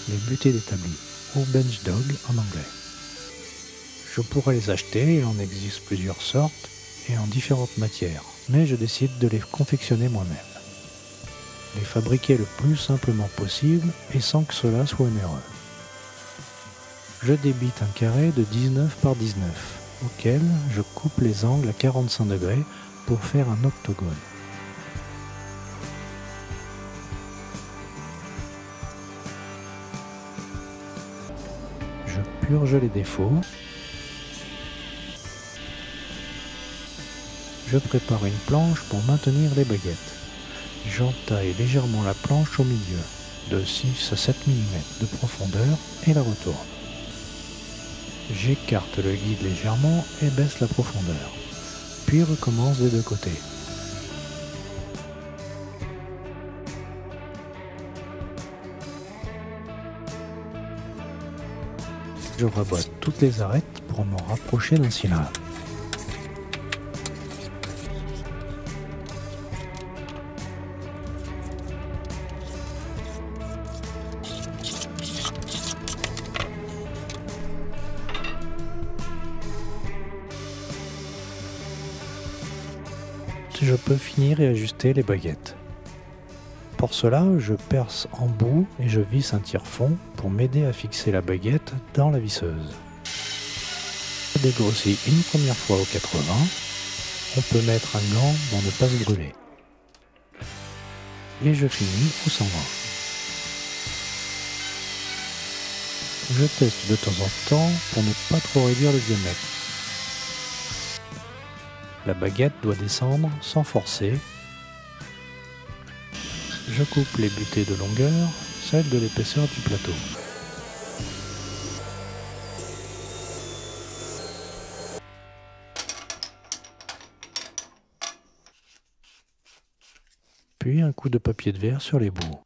les butées d'établi, ou bench dog en anglais. Je pourrais les acheter, il en existe plusieurs sortes et en différentes matières, mais je décide de les confectionner moi-même. Les fabriquer le plus simplement possible et sans que cela soit onéreux. Je débite un carré de 19 par 19, auquel je coupe les angles à 45 degrés pour faire un octogone. Je purge les défauts. Je prépare une planche pour maintenir les baguettes. J'entaille légèrement la planche au milieu, de 6 à 7 mm de profondeur et la retourne. J'écarte le guide légèrement et baisse la profondeur, puis recommence des deux côtés. Je rabote toutes les arêtes pour me rapprocher d'un cylindre. Je peux finir et ajuster les baguettes. Pour cela, je perce en bout et je visse un tire-fond pour m'aider à fixer la baguette dans la visseuse. Je dégrossis une première fois au 80. On peut mettre un gant pour ne pas se brûler. Et je finis au 120. Je teste de temps en temps pour ne pas trop réduire le diamètre. La baguette doit descendre sans forcer. Je coupe les butées de longueur, celles de l'épaisseur du plateau. Puis un coup de papier de verre sur les bouts.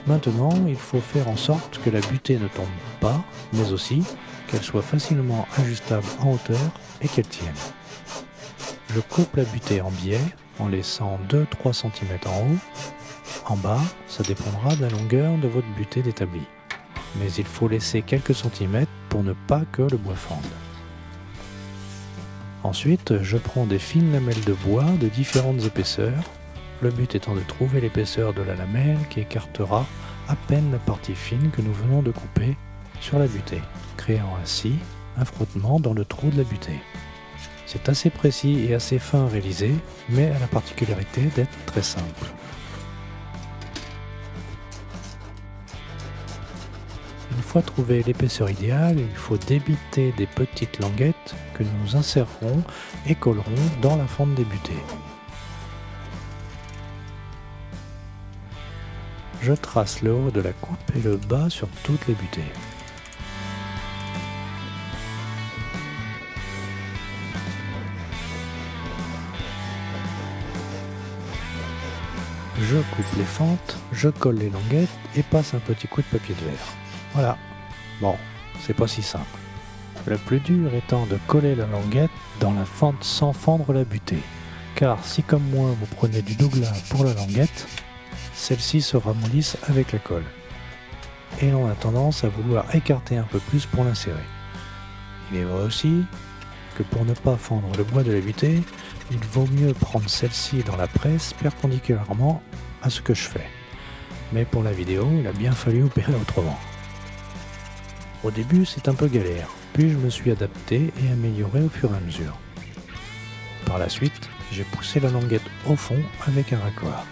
Maintenant, il faut faire en sorte que la butée ne tombe pas, mais aussi qu'elle soit facilement ajustable en hauteur et qu'elle tienne. Je coupe la butée en biais en laissant 2-3 cm en haut. En bas, ça dépendra de la longueur de votre butée d'établi. Mais il faut laisser quelques centimètres pour ne pas que le bois fende. Ensuite, je prends des fines lamelles de bois de différentes épaisseurs, le but étant de trouver l'épaisseur de la lamelle qui écartera à peine la partie fine que nous venons de couper sur la butée, créant ainsi un frottement dans le trou de la butée. C'est assez précis et assez fin à réaliser, mais a la particularité d'être très simple. Une fois trouvé l'épaisseur idéale, il faut débiter des petites languettes que nous insérerons et collerons dans la fente des butées. Je trace le haut de la coupe et le bas sur toutes les butées. Je coupe les fentes, je colle les languettes et passe un petit coup de papier de verre. Voilà. Bon, c'est pas si simple. Le plus dur étant de coller la languette dans la fente sans fendre la butée. Car si comme moi vous prenez du douglas pour la languette, celle-ci se ramollisse avec la colle. Et l'on a tendance à vouloir écarter un peu plus pour l'insérer. Il est vrai aussi que pour ne pas fendre le bois de la butée, il vaut mieux prendre celle-ci dans la presse perpendiculairement à ce que je fais. Mais pour la vidéo, il a bien fallu opérer autrement. Au début, c'est un peu galère, puis je me suis adapté et amélioré au fur et à mesure. Par la suite, j'ai poussé la languette au fond avec un raccord.